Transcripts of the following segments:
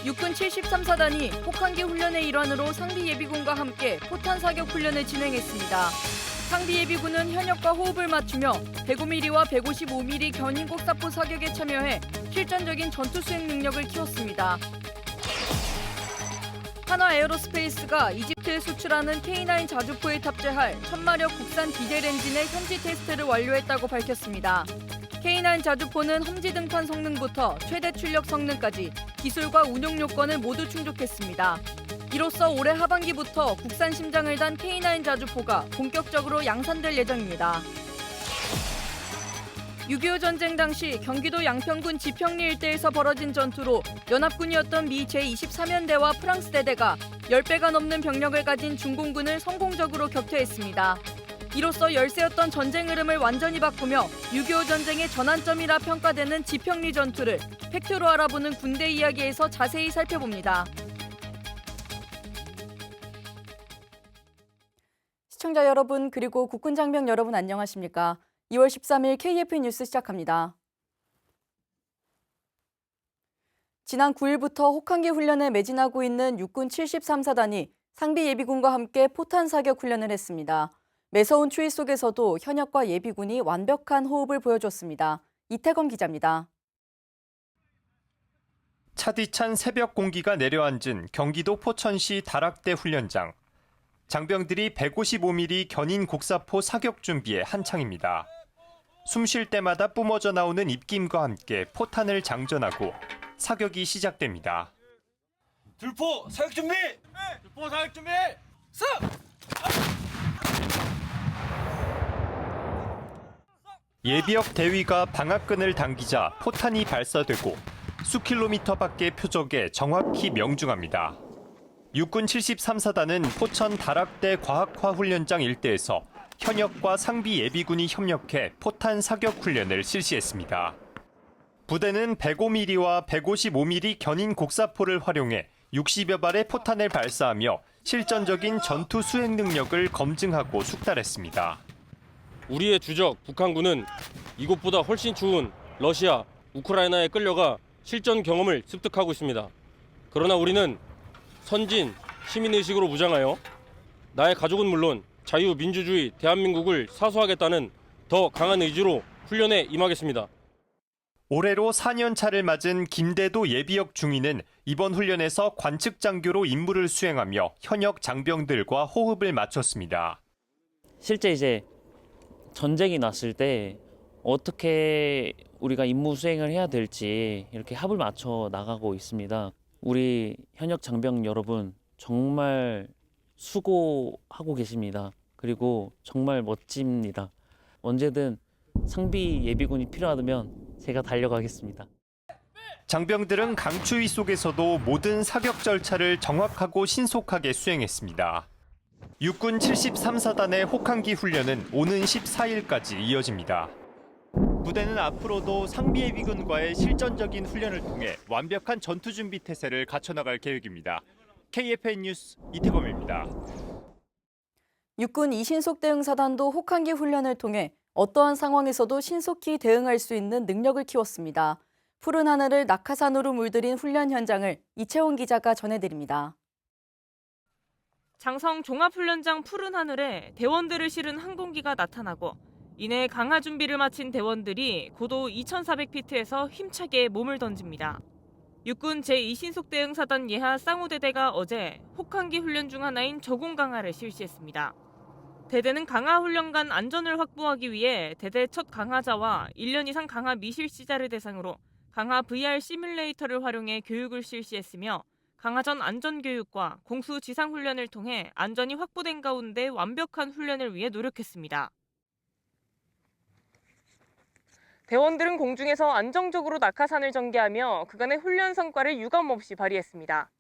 육군 73사단이 혹한기 훈련의 일환으로 상비예비군과 함께 포탄 사격 훈련을 진행했습니다. 상비예비군은 현역과 호흡을 맞추며 105mm와 155mm 견인 곡사포 사격에 참여해 실전적인 전투 수행 능력을 키웠습니다. 하나에어로스페이스가 이집트에 수출하는 K9 자주포에 탑재할 천마력 국산 디젤 엔진의 현지 테스트를 완료했다고 밝혔습니다. K9 자주포는 험지 등판 성능부터 최대 출력 성능까지 기술과 운용 요건을 모두 충족했습니다. 이로써 올해 하반기부터 국산 심장을 단 K9 자주포가 본격적으로 양산될 예정입니다. 6.25 전쟁 당시 경기도 양평군 지평리 일대에서 벌어진 전투로 연합군이었던 미 제23연대와 프랑스 대대가 10배가 넘는 병력을 가진 중공군을 성공적으로 격퇴했습니다. 이로써 열세였던 전쟁 흐름을 완전히 바꾸며 6.25 전쟁의 전환점이라 평가되는 지평리 전투를 팩트로 알아보는 군대 이야기에서 자세히 살펴봅니다. 시청자 여러분 그리고 국군 장병 여러분 안녕하십니까? 2월 13일 KF 뉴스 시작합니다. 지난 9일부터 혹한기 훈련에 매진하고 있는 육군 73사단이 상비예비군과 함께 포탄 사격 훈련을 했습니다. 매서운 추위 속에서도 현역과 예비군이 완벽한 호흡을 보여줬습니다. 이태검 기자입니다. 차디찬 새벽 공기가 내려앉은 경기도 포천시 다락대 훈련장. 장병들이 155mm 견인 곡사포 사격 준비에 한창입니다. 숨 쉴 때마다 뿜어져 나오는 입김과 함께 포탄을 장전하고 사격이 시작됩니다. 들포 사격 준비! 들포 사격 준비! 습! 예비역 대위가 방앗끈을 당기자 포탄이 발사되고 수킬로미터 밖의 표적에 정확히 명중합니다. 육군 73사단은 포천 다락대 과학화 훈련장 일대에서 현역과 상비 예비군이 협력해 포탄 사격 훈련을 실시했습니다. 부대는 105mm와 155mm 견인 곡사포를 활용해 60여 발의 포탄을 발사하며 실전적인 전투 수행 능력을 검증하고 숙달했습니다. 우리의 주적 북한군은 이곳보다 훨씬 추운 러시아, 우크라이나에 끌려가 실전 경험을 습득하고 있습니다. 그러나 우리는 선진, 시민의식으로 무장하여 나의 가족은 물론 자유민주주의 대한민국을 사수하겠다는 더 강한 의지로 훈련에 임하겠습니다. 올해로 4년 차를 맞은 김대도 예비역 중위는 이번 훈련에서 관측 장교로 임무를 수행하며 현역 장병들과 호흡을 맞췄습니다. 실제 이제 전쟁이 났을 때 어떻게 우리가 임무 수행을 해야 될지 이렇게 합을 맞춰 나가고 있습니다. 우리 현역 장병 여러분 정말 수고하고 계십니다. 그리고 정말 멋집니다. 언제든 상비 예비군이 필요하다면 제가 달려가겠습니다. 장병들은 강추위 속에서도 모든 사격 절차를 정확하고 신속하게 수행했습니다. 육군 73사단의 혹한기 훈련은 오는 14일까지 이어집니다. 부대는 앞으로도 상비예비군과의 실전적인 훈련을 통해 완벽한 전투준비 태세를 갖춰나갈 계획입니다. KFN 뉴스 이태범입니다. 육군 이신속 대응사단도 혹한기 훈련을 통해 어떠한 상황에서도 신속히 대응할 수 있는 능력을 키웠습니다. 푸른 하늘을 낙하산으로 물들인 훈련 현장을 이채원 기자가 전해드립니다. 장성 종합훈련장 푸른 하늘에 대원들을 실은 항공기가 나타나고 이내 강화 준비를 마친 대원들이 고도 2,400피트에서 힘차게 몸을 던집니다. 육군 제2신속 대응사단 예하 쌍우대대가 어제 혹한기 훈련 중 하나인 저공 강화를 실시했습니다. 대대는 강화 훈련간 안전을 확보하기 위해 대대 첫 강화자와 1년 이상 강화 미실시자를 대상으로 강화 VR 시뮬레이터를 활용해 교육을 실시했으며 강화 전 안전교육과 공수 지상훈련을 통해 안전이 확보된 가운데 완벽한 훈련을 위해 노력했습니다. 대원들은 공중에서 안정적으로 낙하산을 전개하며 그간의 훈련 성과를 유감없이 발휘했습니다.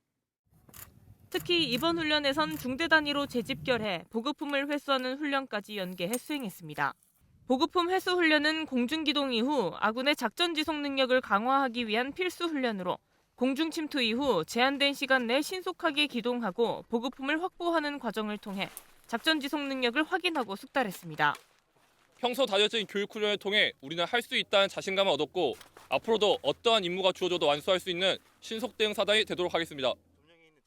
특히 이번 훈련에선 중대 단위로 재집결해 보급품을 회수하는 훈련까지 연계해 수행했습니다. 보급품 회수 훈련은 공중기동 이후 아군의 작전 지속 능력을 강화하기 위한 필수 훈련으로 공중 침투 이후 제한된 시간 내 신속하게 기동하고 보급품을 확보하는 과정을 통해 작전 지속 능력을 확인하고 숙달했습니다. 평소 다져진 교육 훈련을 통해 우리는 할 수 있다는 자신감을 얻었고 앞으로도 어떠한 임무가 주어져도 완수할 수 있는 신속 대응 사단이 되도록 하겠습니다.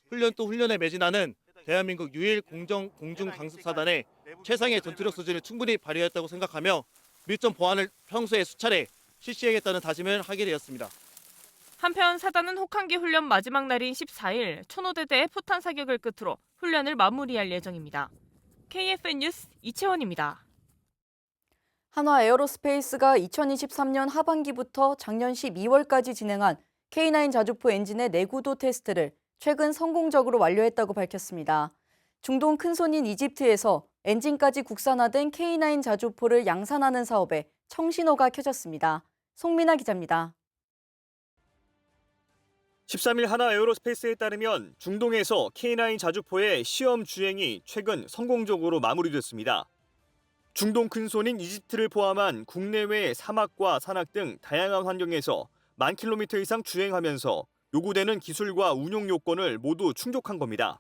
훈련 또 훈련에 매진하는 대한민국 유일 공중강습사단의 최상의 전투력 수준을 충분히 발휘했다고 생각하며 밀점 보완을 평소에 수차례 실시하겠다는 다짐을 하게 되었습니다. 한편 사단은 혹한기 훈련 마지막 날인 14일 천호대대의 포탄 사격을 끝으로 훈련을 마무리할 예정입니다. KFN 뉴스 이채원입니다. 한화 에어로스페이스가 2023년 하반기부터 작년 12월까지 진행한 K9 자주포 엔진의 내구도 테스트를 최근 성공적으로 완료했다고 밝혔습니다. 중동 큰손인 이집트에서 엔진까지 국산화된 K9 자주포를 양산하는 사업에 청신호가 켜졌습니다. 송민아 기자입니다. 13일 하나 에어로스페이스에 따르면 중동에서 K9 자주포의 시험 주행이 최근 성공적으로 마무리됐습니다. 중동 큰손인 이집트를 포함한 국내외 사막과 산악 등 다양한 환경에서 10,000km 이상 주행하면서 요구되는 기술과 운용 요건을 모두 충족한 겁니다.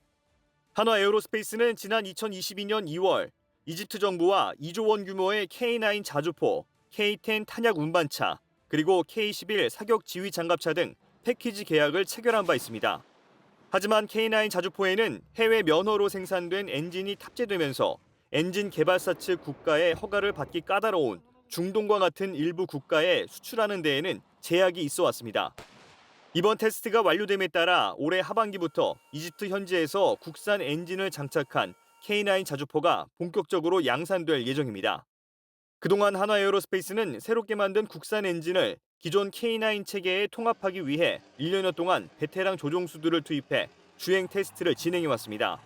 한화 에어로스페이스는 지난 2022년 2월 이집트 정부와 2조 원 규모의 K9 자주포, K10 탄약 운반차, 그리고 K11 사격 지휘 장갑차 등 패키지 계약을 체결한 바 있습니다. 하지만 K9 자주포에는 해외 면허로 생산된 엔진이 탑재되면서 엔진 개발사 측 국가의 허가를 받기 까다로운 중동과 같은 일부 국가에 수출하는 데에는 제약이 있어 왔습니다. 이번 테스트가 완료됨에 따라 올해 하반기부터 이집트 현지에서 국산 엔진을 장착한 K9 자주포가 본격적으로 양산될 예정입니다. 그동안 한화 에어로스페이스는 새롭게 만든 국산 엔진을 기존 K9 체계에 통합하기 위해 1년여 동안 베테랑 조종수들을 투입해 주행 테스트를 진행해왔습니다.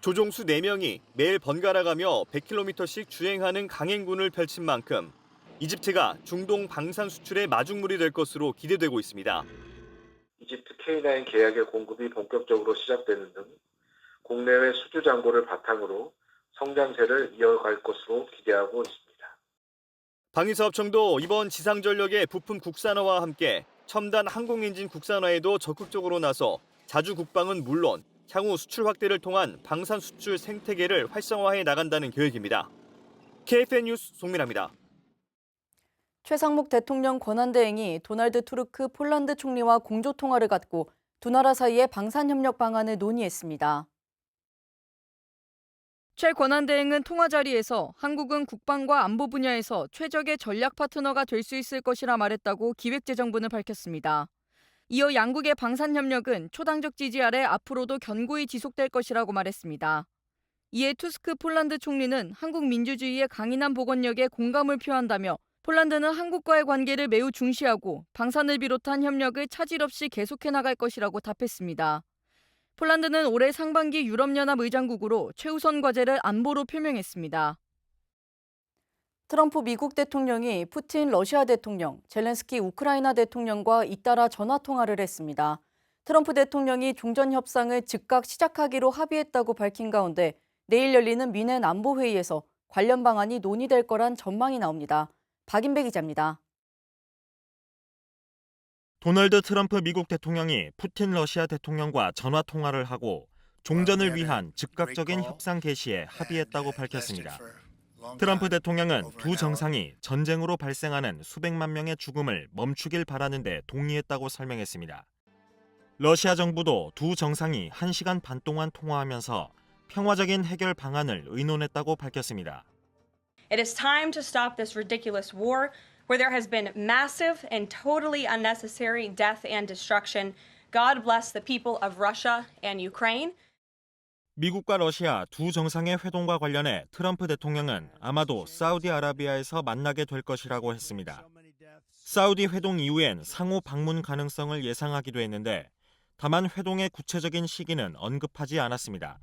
조종수 4명이 매일 번갈아가며 100km씩 주행하는 강행군을 펼친 만큼 이집트가 중동 방산 수출의 마중물이 될 것으로 기대되고 있습니다. 이집트 K9 계약의 공급이 본격적으로 시작되는 등 국내외 수주 잔고를 바탕으로 성장세를 이어갈 것으로 기대하고 있습니다. 방위사업청도 이번 지상전력의 부품 국산화와 함께 첨단 항공엔진 국산화에도 적극적으로 나서 자주 국방은 물론 향후 수출 확대를 통한 방산 수출 생태계를 활성화해 나간다는 계획입니다. KFN 뉴스 송민아입니다. 최상목 대통령 권한대행이 도널드 투르크 폴란드 총리와 공조통화를 갖고 두 나라 사이의 방산협력 방안을 논의했습니다. 최 권한대행은 통화 자리에서 한국은 국방과 안보 분야에서 최적의 전략 파트너가 될 수 있을 것이라 말했다고 기획재정부는 밝혔습니다. 이어 양국의 방산협력은 초당적 지지 아래 앞으로도 견고히 지속될 것이라고 말했습니다. 이에 투스크 폴란드 총리는 한국 민주주의의 강인한 복원력에 공감을 표한다며 폴란드는 한국과의 관계를 매우 중시하고 방산을 비롯한 협력을 차질 없이 계속해 나갈 것이라고 답했습니다. 폴란드는 올해 상반기 유럽연합 의장국으로 최우선 과제를 안보로 표명했습니다. 트럼프 미국 대통령이 푸틴 러시아 대통령, 젤렌스키 우크라이나 대통령과 잇따라 전화통화를 했습니다. 트럼프 대통령이 종전 협상을 즉각 시작하기로 합의했다고 밝힌 가운데 내일 열리는 미넨 안보회의에서 관련 방안이 논의될 거란 전망이 나옵니다. 박인배 기자입니다. 도널드 트럼프 미국 대통령이 푸틴 러시아 대통령과 전화 통화를 하고 종전을 위한 즉각적인 협상 개시에 합의했다고 밝혔습니다. 트럼프 대통령은 두 정상이 전쟁으로 발생하는 수백만 명의 죽음을 멈추길 바라는 데 동의했다고 설명했습니다. 러시아 정부도 두 정상이 1시간 반 동안 통화하면서 평화적인 해결 방안을 의논했다고 밝혔습니다. It is time to stop this ridiculous war where there has been massive and totally unnecessary death and destruction. God bless the people of Russia and Ukraine. 미국과 러시아 두 정상의 회동과 관련해 트럼프 대통령은 아마도 사우디아라비아에서 만나게 될 것이라고 했습니다. 사우디 회동 이후엔 상호 방문 가능성을 예상하기도 했는데 다만 회동의 구체적인 시기는 언급하지 않았습니다.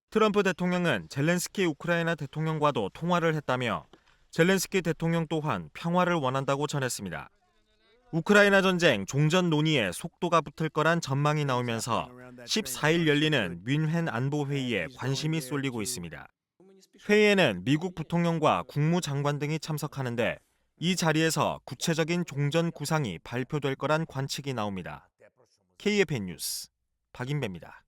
트럼프 대통령은 젤렌스키 우크라이나 대통령과도 통화를 했다며 젤렌스키 대통령 또한 평화를 원한다고 전했습니다. 우크라이나 전쟁 종전 논의에 속도가 붙을 거란 전망이 나오면서 14일 열리는 뮌헨 안보회의에 관심이 쏠리고 있습니다. 회의에는 미국 부통령과 국무장관 등이 참석하는데 이 자리에서 구체적인 종전 구상이 발표될 거란 관측이 나옵니다. KFN 뉴스 박인배입니다.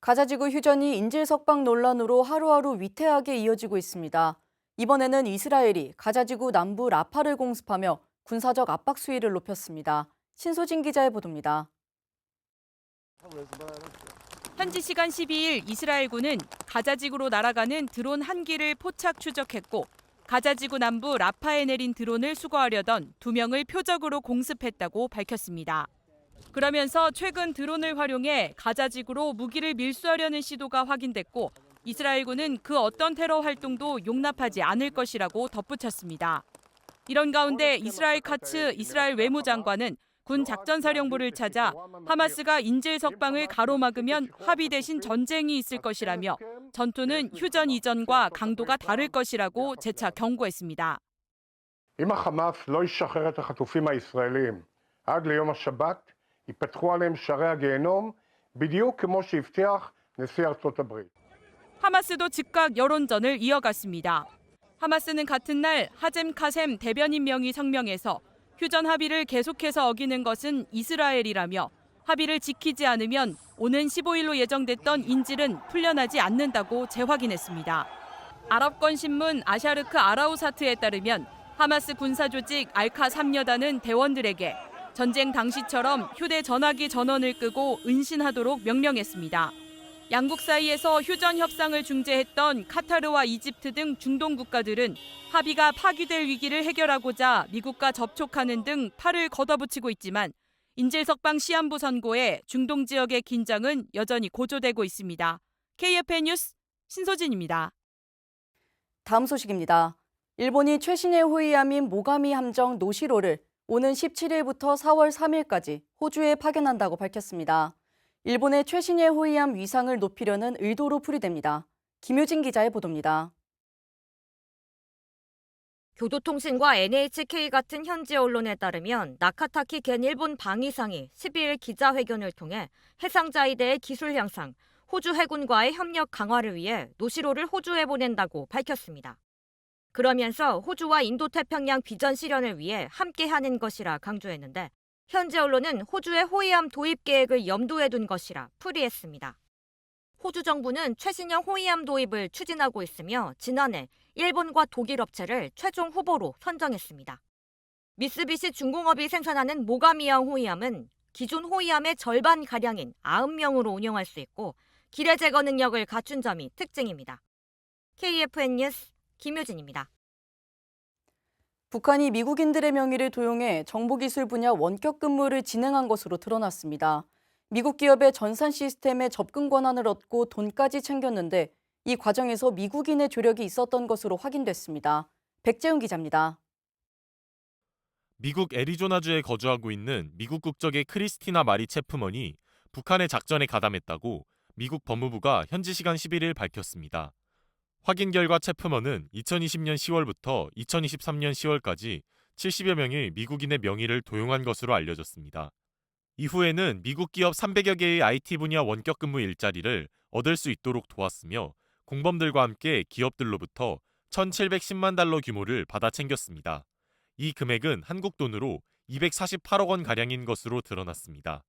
가자지구 휴전이 인질 석방 논란으로 하루하루 위태하게 이어지고 있습니다. 이번에는 이스라엘이 가자지구 남부 라파를 공습하며 군사적 압박 수위를 높였습니다. 신소진 기자의 보도입니다. 현지 시간 12일 이스라엘군은 가자지구로 날아가는 드론 한 기를 포착 추적했고 가자지구 남부 라파에 내린 드론을 수거하려던 2명을 표적으로 공습했다고 밝혔습니다. 그러면서 최근 드론을 활용해 가자지구로 무기를 밀수하려는 시도가 확인됐고 이스라엘군은 그 어떤 테러 활동도 용납하지 않을 것이라고 덧붙였습니다. 이런 가운데 이스라엘 카츠 이스라엘 외무장관은 군 작전사령부를 찾아 하마스가 인질 석방을 가로막으면 합의 대신 전쟁이 있을 것이라며 전투는 휴전 이전과 강도가 다를 것이라고 재차 경고했습니다. אם החמאס לא ישחרר את החטופים הישראלים עד ליום השבת, ייפתחו עליהם שערי הגיהנום, בדיוק כמו שהבטיח נשיא ארצות הברית. 하마스도 즉각 여론전을 이어갔습니다. 하마스는 같은 날 하젬 카셈 대변인 명의 성명에서 휴전 합의를 계속해서 어기는 것은 이스라엘이라며 합의를 지키지 않으면 오는 15일로 예정됐던 인질은 풀려나지 않는다고 재확인했습니다. 아랍권 신문 아샤르크 아라우사트에 따르면 하마스 군사조직 알카 3여단은 대원들에게 전쟁 당시처럼 휴대전화기 전원을 끄고 은신하도록 명령했습니다. 양국 사이에서 휴전 협상을 중재했던 카타르와 이집트 등 중동 국가들은 합의가 파기될 위기를 해결하고자 미국과 접촉하는 등 팔을 걷어붙이고 있지만 인질 석방 시한부 선고에 중동 지역의 긴장은 여전히 고조되고 있습니다. KFN 뉴스 신소진입니다. 다음 소식입니다. 일본이 최신의 호위함인 모가미 함정 노시로를 오는 17일부터 4월 3일까지 호주에 파견한다고 밝혔습니다. 일본의 최신의 호위함 위상을 높이려는 의도로 풀이됩니다. 김효진 기자의 보도입니다. 교도통신과 NHK 같은 현지 언론에 따르면 나카타키 겐 일본 방위상이 12일 기자회견을 통해 해상자에 대해 기술 향상, 호주 해군과의 협력 강화를 위해 노시로를 호주에 보낸다고 밝혔습니다. 그러면서 호주와 인도태평양 비전 실현을 위해 함께하는 것이라 강조했는데 현지 언론은 호주의 호위함 도입 계획을 염두에 둔 것이라 풀이했습니다. 호주 정부는 최신형 호위함 도입을 추진하고 있으며 지난해 일본과 독일 업체를 최종 후보로 선정했습니다. 미쓰비시 중공업이 생산하는 모가미형 호위함은 기존 호위함의 절반가량인 90명으로 운영할 수 있고 기뢰 제거 능력을 갖춘 점이 특징입니다. KFN 뉴스 김효진입니다. 북한이 미국인들의 명의를 도용해 정보기술 분야 원격 근무를 진행한 것으로 드러났습니다. 미국 기업의 전산 시스템에 접근 권한을 얻고 돈까지 챙겼는데 이 과정에서 미국인의 조력이 있었던 것으로 확인됐습니다. 백재훈 기자입니다. 미국 애리조나주에 거주하고 있는 미국 국적의 크리스티나 마리 체프먼이 북한의 작전에 가담했다고 미국 법무부가 현지 시간 11일 밝혔습니다. 확인 결과 체프먼은 2020년 10월부터 2023년 10월까지 70여 명의 미국인의 명의를 도용한 것으로 알려졌습니다. 이후에는 미국 기업 300여 개의 IT 분야 원격 근무 일자리를 얻을 수 있도록 도왔으며 공범들과 함께 기업들로부터 1,710만 달러 규모를 받아 챙겼습니다. 이 금액은 한국 돈으로 248억 원가량인 것으로 드러났습니다.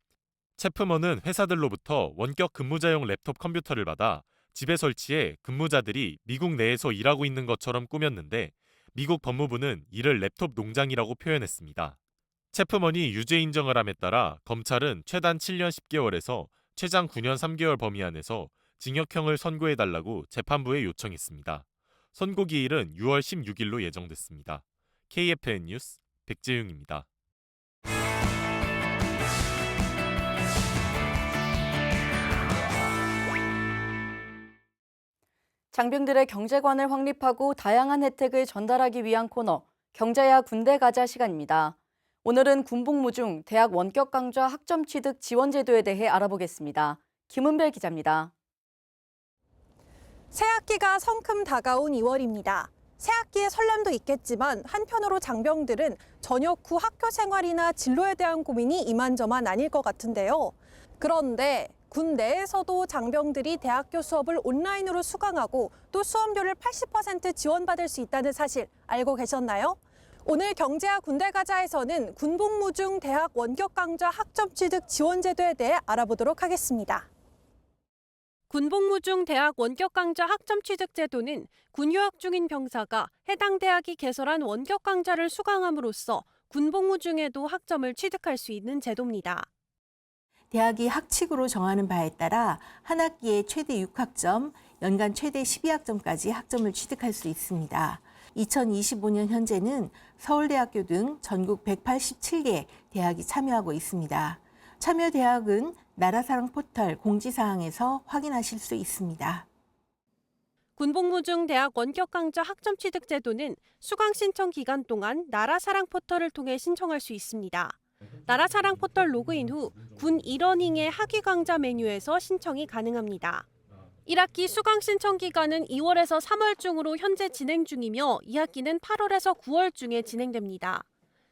체프먼은 회사들로부터 원격 근무자용 랩톱 컴퓨터를 받아 집에 설치해 근무자들이 미국 내에서 일하고 있는 것처럼 꾸몄는데 미국 법무부는 이를 랩톱 농장이라고 표현했습니다. 체프먼이 유죄 인정을 함에 따라 검찰은 최단 7년 10개월에서 최장 9년 3개월 범위 안에서 징역형을 선고해달라고 재판부에 요청했습니다. 선고 기일은 6월 16일로 예정됐습니다. KFN 뉴스 백재윤입니다. 장병들의 경제관을 확립하고 다양한 혜택을 전달하기 위한 코너, 경제야 군대 가자 시간입니다. 오늘은 군복무 중 대학 원격 강좌 학점 취득 지원 제도에 대해 알아보겠습니다. 김은별 기자입니다. 새학기가 성큼 다가온 2월입니다. 새학기의 설렘도 있겠지만 한편으로 장병들은 전역 후 학교 생활이나 진로에 대한 고민이 이만저만 아닐 것 같은데요. 그런데 군 내에서도 장병들이 대학교 수업을 온라인으로 수강하고 또 수업료를 80% 지원받을 수 있다는 사실 알고 계셨나요? 오늘 경제야 군대 가자에서는 군복무 중 대학 원격 강좌 학점 취득 지원 제도에 대해 알아보도록 하겠습니다. 군복무 중 대학 원격 강좌 학점 취득 제도는 군 휴학 중인 병사가 해당 대학이 개설한 원격 강좌를 수강함으로써 군복무 중에도 학점을 취득할 수 있는 제도입니다. 대학이 학칙으로 정하는 바에 따라 한 학기에 최대 6학점, 연간 최대 12학점까지 학점을 취득할 수 있습니다. 2025년 현재는 서울대학교 등 전국 187개 대학이 참여하고 있습니다. 참여 대학은 나라사랑 포털 공지사항에서 확인하실 수 있습니다. 군복무 중 대학 원격 강좌 학점 취득 제도는 수강 신청 기간 동안 나라사랑 포털을 통해 신청할 수 있습니다. 나라사랑 포털 로그인 후 군 이러닝의 학위 강좌 메뉴에서 신청이 가능합니다. 1학기 수강 신청 기간은 2월에서 3월 중으로 현재 진행 중이며 2학기는 8월에서 9월 중에 진행됩니다.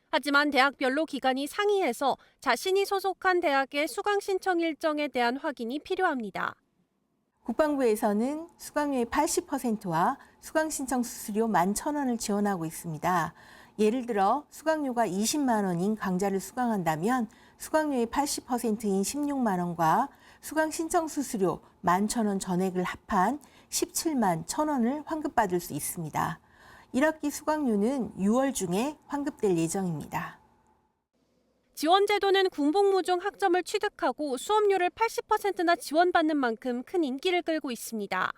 하지만 대학별로 기간이 상이해서 자신이 소속한 대학의 수강 신청 일정에 대한 확인이 필요합니다. 국방부에서는 수강료의 80%와 수강 신청 수수료 11,000원을 지원하고 있습니다. 예를 들어 수강료가 20만 원인 강좌를 수강한다면 수강료의 80%인 16만 원과 수강 신청 수수료 11,000원 전액을 합한 17만 1,000원을 환급받을 수 있습니다. 1학기 수강료는 6월 중에 환급될 예정입니다. 지원 제도는 군복무 중 학점을 취득하고 수업료를 80%나 지원받는 만큼 큰 인기를 끌고 있습니다.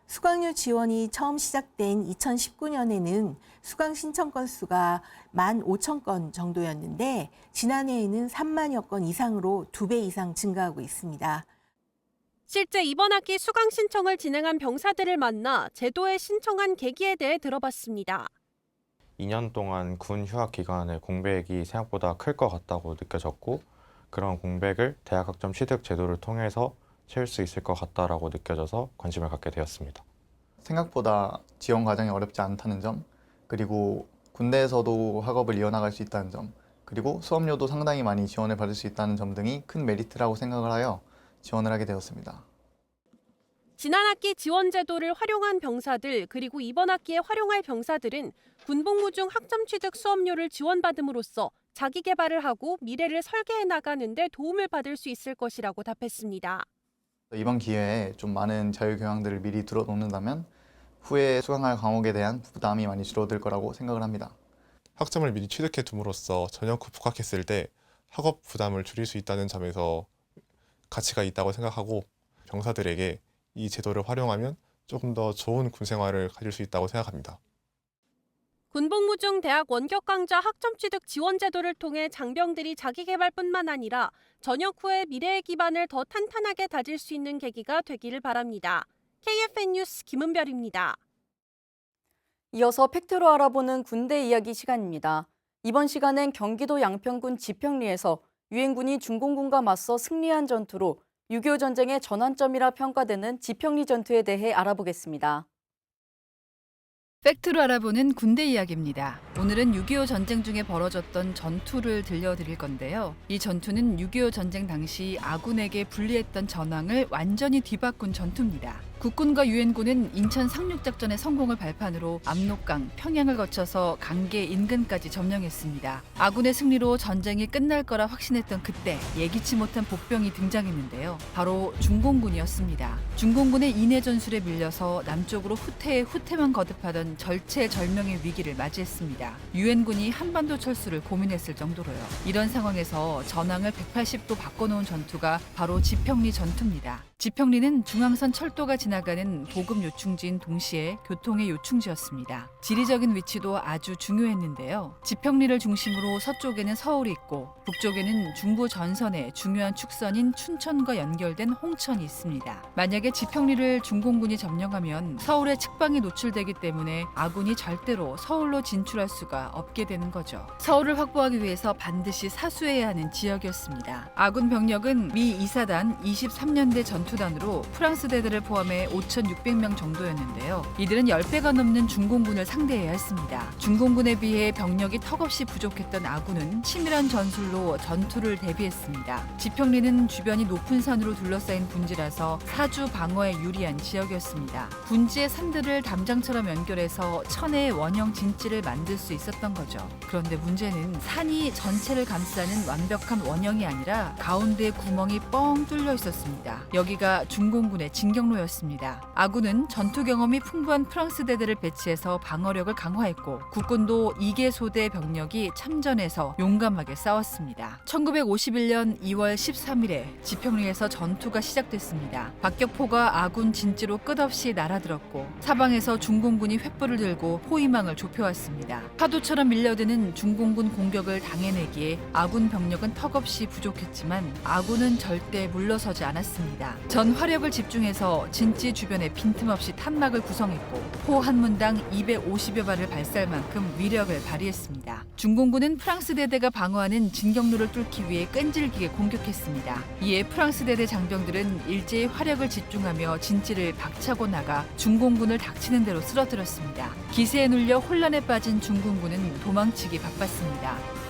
수강료 지원이 처음 시작된 2019년에는 수강 신청 건수가 15,000건 정도였는데 지난해에는 3만여 건 이상으로 2배 이상 증가하고 있습니다. 실제 이번 학기 수강 신청을 진행한 병사들을 만나 제도에 신청한 계기에 대해 들어봤습니다. 2년 동안 군 휴학 기간에 공백이 생각보다 클 것 같다고 느껴졌고 그런 공백을 대학 학점 취득 제도를 통해서 채울 수 있을 것 같다라고 느껴져서 관심을 갖게 되었습니다. 생각보다 지원 과정이 어렵지 않다는 점, 그리고 군대에서도 학업을 이어나갈 수 있다는 점, 그리고 수업료도 상당히 많이 지원을 받을 수 있다는 점 등이 큰 메리트라고 생각을 하여 지원을 하게 되었습니다. 지난 학기 지원 제도를 활용한 병사들 그리고 이번 학기에 활용할 병사들은 군복무 중 학점 취득 수업료를 지원받음으로써 자기 개발을 하고 미래를 설계해 나가는 데 도움을 받을 수 있을 것이라고 답했습니다. 이번 기회에 좀 많은 자유교양들을 미리 들어놓는다면 후에 수강할 과목에 대한 부담이 많이 줄어들 거라고 생각을 합니다. 학점을 미리 취득해 둠으로써 전역 후 복학했을 때 학업 부담을 줄일 수 있다는 점에서 가치가 있다고 생각하고 병사들에게 이 제도를 활용하면 조금 더 좋은 군 생활을 가질 수 있다고 생각합니다. 군복무 중 대학 원격 강좌 학점 취득 지원 제도를 통해 장병들이 자기 개발뿐만 아니라 전역 후의 미래의 기반을 더 탄탄하게 다질 수 있는 계기가 되기를 바랍니다. KFN 뉴스 김은별입니다. 이어서 팩트로 알아보는 군대 이야기 시간입니다. 이번 시간엔 경기도 양평군 지평리에서 유엔군이 중공군과 맞서 승리한 전투로 6.25 전쟁의 전환점이라 평가되는 지평리 전투에 대해 알아보겠습니다. 팩트로 알아보는 군대 이야기입니다. 오늘은 6.25 전쟁 중에 벌어졌던 전투를 들려드릴 건데요. 이 전투는 6.25 전쟁 당시 아군에게 불리했던 전황을 완전히 뒤바꾼 전투입니다. 국군과 유엔군은 인천 상륙작전의 성공을 발판으로 압록강, 평양을 거쳐서 강계 인근까지 점령했습니다. 아군의 승리로 전쟁이 끝날 거라 확신했던 그때 예기치 못한 복병이 등장했는데요. 바로 중공군이었습니다. 중공군의 인해 전술에 밀려서 남쪽으로 후퇴만 거듭하던 절체절명의 위기를 맞이했습니다. 유엔군이 한반도 철수를 고민했을 정도로요. 이런 상황에서 전황을 180도 바꿔놓은 전투가 바로 지평리 전투입니다. 지평리는 중앙선 철도가 지나가는 보급 요충지인 동시에 교통의 요충지였습니다. 지리적인 위치도 아주 중요했는데요. 지평리를 중심으로 서쪽에는 서울이 있고 북쪽에는 중부 전선의 중요한 축선인 춘천과 연결된 홍천이 있습니다. 만약에 지평리를 중공군이 점령하면 서울의 측방이 노출되기 때문에 아군이 절대로 서울로 진출할 수가 없게 되는 거죠. 서울을 확보하기 위해서 반드시 사수해야 하는 지역이었습니다. 아군 병력은 미 2사단 23년대 전투단으로 프랑스 대대를 포함해 5,600명 정도였는데요. 이들은 10배가 넘는 중공군을 상대해야 했습니다. 중공군에 비해 병력이 턱없이 부족했던 아군은 치밀한 전술로 전투를 대비했습니다. 지평리는 주변이 높은 산으로 둘러싸인 분지라서 사주 방어에 유리한 지역이었습니다. 분지의 산들을 담장처럼 연결해서 천혜의 원형 진지를 만들 수 있었던 거죠. 그런데 문제는 산이 전체를 감싸는 완벽한 원형이 아니라 가운데 구멍이 뻥 뚫려 있었습니다. 여기가 여기가 중공군의 진격로였습니다. 아군은 전투 경험이 풍부한 프랑스 대대를 배치해서 방어력을 강화했고 국군도 2개 소대 병력이 참전해서 용감하게 싸웠습니다. 1951년 2월 13일에 지평리에서 전투가 시작됐습니다. 박격포가 아군 진지로 끝없이 날아들었고 사방에서 중공군이 횃불을 들고 포위망을 좁혀왔습니다. 파도처럼 밀려드는 중공군 공격을 당해내기에 아군 병력은 턱없이 부족했지만 아군은 절대 물러서지 않았습니다. 전 화력을 집중해서 진지 주변에 빈틈없이 탄막을 구성했고 포 한 문당 250여 발을 발사할 만큼 위력을 발휘했습니다. 중공군은 프랑스 대대가 방어하는 진격로를 뚫기 위해 끈질기게 공격했습니다. 이에 프랑스 대대 장병들은 일제히 화력을 집중하며 진지를 박차고 나가 중공군을 닥치는 대로 쓰러뜨렸습니다. 기세에 눌려 혼란에 빠진 중공군은 도망치기 바빴습니다.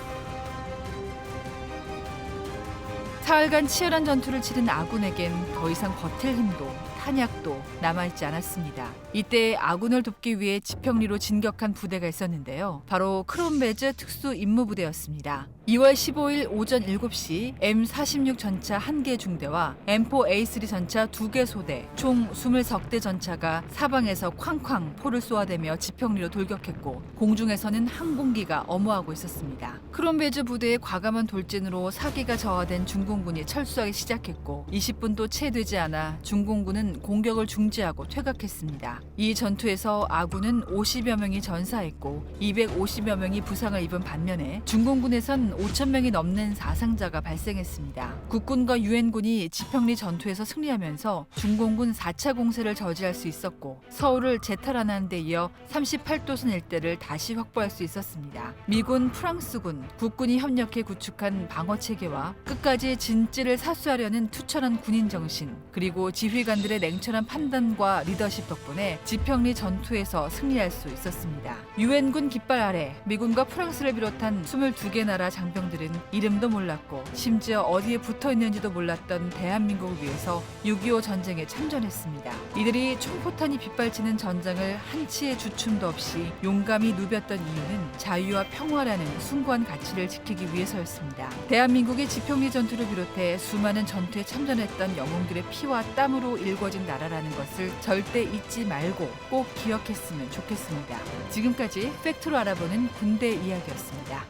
사흘간 치열한 전투를 치른 아군에겐 더 이상 버틸 힘도 탄약도 남아있지 않았습니다. 이때 아군을 돕기 위해 지평리로 진격한 부대가 있었는데요. 바로 크롬베즈 특수임무부대였습니다. 2월 15일 오전 7시 M46 전차 1개 중대와 M4A3 전차 2개 소대, 총 20대 전차가 사방에서 쾅쾅 포를 쏘아대며 지평리로 돌격했고 공중에서는 항공기가 엄호하고 있었습니다. 크롬베즈 부대의 과감한 돌진으로 사기가 저하된 중공군이 철수하기 시작했고 20분도 채 되지 않아 중공군은 공격을 중지하고 퇴각했습니다. 이 전투에서 아군은 50여 명이 전사했고 250여 명이 부상을 입은 반면에 중공군에선 5,000명이 넘는 사상자가 발생했습니다. 국군과 유엔군이 지평리 전투에서 승리하면서 중공군 4차 공세를 저지할 수 있었고 서울을 재탈환하는 데 이어 38도선 일대를 다시 확보할 수 있었습니다. 미군, 프랑스군, 국군이 협력해 구축한 방어체계와 끝까지 진지를 사수하려는 투철한 군인 정신 그리고 지휘관들의 냉철한 판단과 리더십 덕분에 지평리 전투에서 승리할 수 있었습니다. 유엔군 깃발 아래 미군과 프랑스를 비롯한 22개 나라 장병들은 이름도 몰랐고 심지어 어디에 붙어 있는지도 몰랐던 대한민국을 위해서 6.25 전쟁에 참전했습니다. 이들이 총포탄이 빗발치는 전장을 한치의 주춤도 없이 용감히 누볐던 이유는 자유와 평화라는 숭고한 가치를 지키기 위해서였습니다. 대한민국의 지평리 전투를 비롯해 수많은 전투에 참전했던 영웅들의 피와 땀으로 일궈진 나라라는 것을 절대 잊지 말고 꼭 기억했으면 좋겠습니다. 지금까지 팩트로 알아보는 군대 이야기였습니다.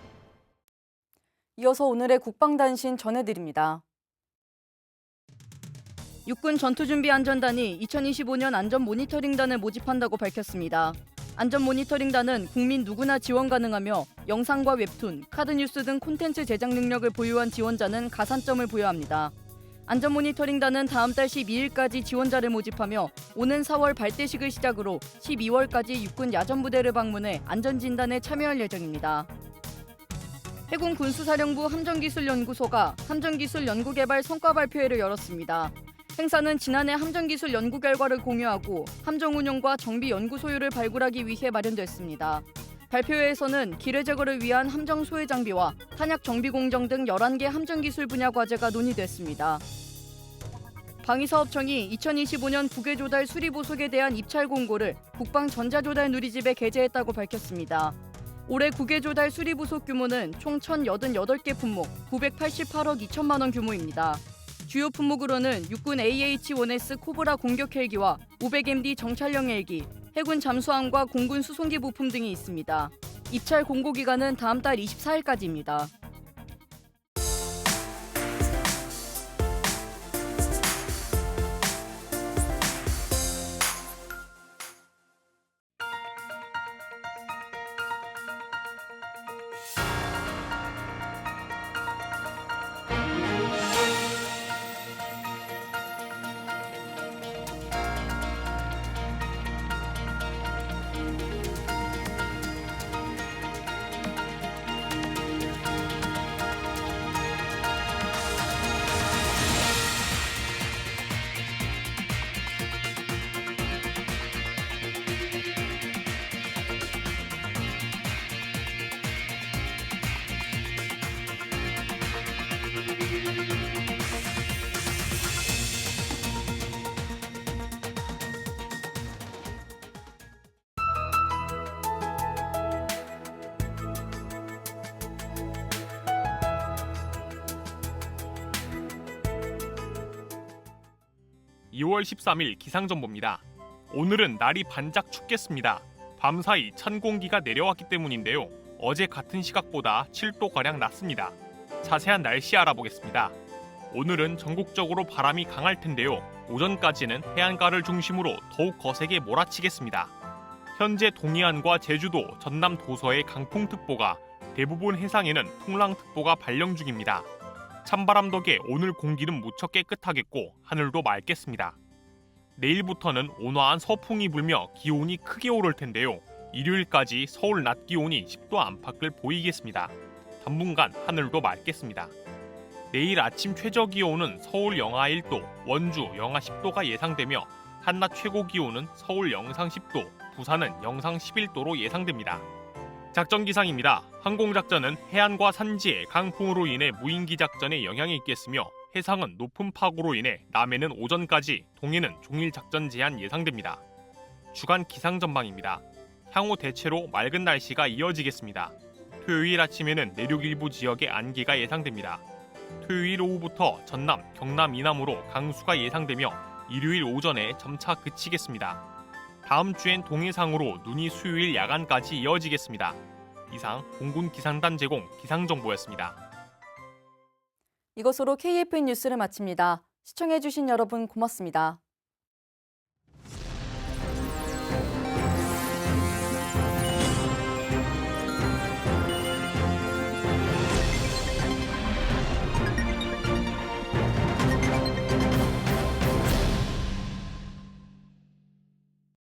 이어서 오늘의 국방단신 전해드립니다. 육군 전투준비안전단이 2025년 안전모니터링단을 모집한다고 밝혔습니다. 안전모니터링단은 국민 누구나 지원 가능하며 영상과 웹툰, 카드뉴스 등 콘텐츠 제작 능력을 보유한 지원자는 가산점을 부여합니다. 안전모니터링단은 다음 달 12일까지 지원자를 모집하며 오는 4월 발대식을 시작으로 12월까지 육군 야전부대를 방문해 안전진단에 참여할 예정입니다. 해군 군수사령부 함정기술연구소가 함정기술 연구개발 성과 발표회를 열었습니다. 행사는 지난해 함정기술 연구 결과를 공유하고 함정 운용과 정비 연구 소요를 발굴하기 위해 마련됐습니다. 발표회에서는 기뢰 제거를 위한 함정 소해 장비와 탄약 정비 공정 등 11개 함정기술 분야 과제가 논의됐습니다. 방위사업청이 2025년 국외조달 수리보속에 대한 입찰 공고를 국방전자조달 누리집에 게재했다고 밝혔습니다. 올해 국외조달 수리보속 규모는 총 1,088개 품목 988억 2천만 원 규모입니다. 주요 품목으로는 육군 AH-1S 코브라 공격 헬기와 500MD 정찰형 헬기, 해군 잠수함과 공군 수송기 부품 등이 있습니다. 입찰 공고 기간은 다음 달 24일까지입니다. 2월 13일 기상정보입니다. 오늘은 날이 반짝 춥겠습니다. 밤사이 찬 공기가 내려왔기 때문인데요. 어제 같은 시각보다 7도가량 낮습니다. 자세한 날씨 알아보겠습니다. 오늘은 전국적으로 바람이 강할 텐데요. 오전까지는 해안가를 중심으로 더욱 거세게 몰아치겠습니다. 현재 동해안과 제주도, 전남 도서의 강풍특보가, 대부분 해상에는 풍랑특보가 발령 중입니다. 찬바람 덕에 오늘 공기는 무척 깨끗하겠고 하늘도 맑겠습니다. 내일부터는 온화한 서풍이 불며 기온이 크게 오를 텐데요. 일요일까지 서울 낮 기온이 10도 안팎을 보이겠습니다. 당분간 하늘도 맑겠습니다. 내일 아침 최저 기온은 서울 영하 1도, 원주 영하 10도가 예상되며 한낮 최고 기온은 서울 영상 10도, 부산은 영상 11도로 예상됩니다. 작전 기상입니다. 항공작전은 해안과 산지에 강풍으로 인해 무인기 작전에 영향이 있겠으며 해상은 높은 파고로 인해 남해는 오전까지, 동해는 종일 작전 제한 예상됩니다. 주간 기상 전망입니다. 향후 대체로 맑은 날씨가 이어지겠습니다. 토요일 아침에는 내륙 일부 지역에 안개가 예상됩니다. 토요일 오후부터 전남, 경남 이남으로 강수가 예상되며 일요일 오전에 점차 그치겠습니다. 다음 주엔 동해상으로 눈이 수요일 야간까지 이어지겠습니다. 이상 공군 기상단 제공 기상정보였습니다. 이것으로 KFN 뉴스를 마칩니다. 시청해주신 여러분 고맙습니다.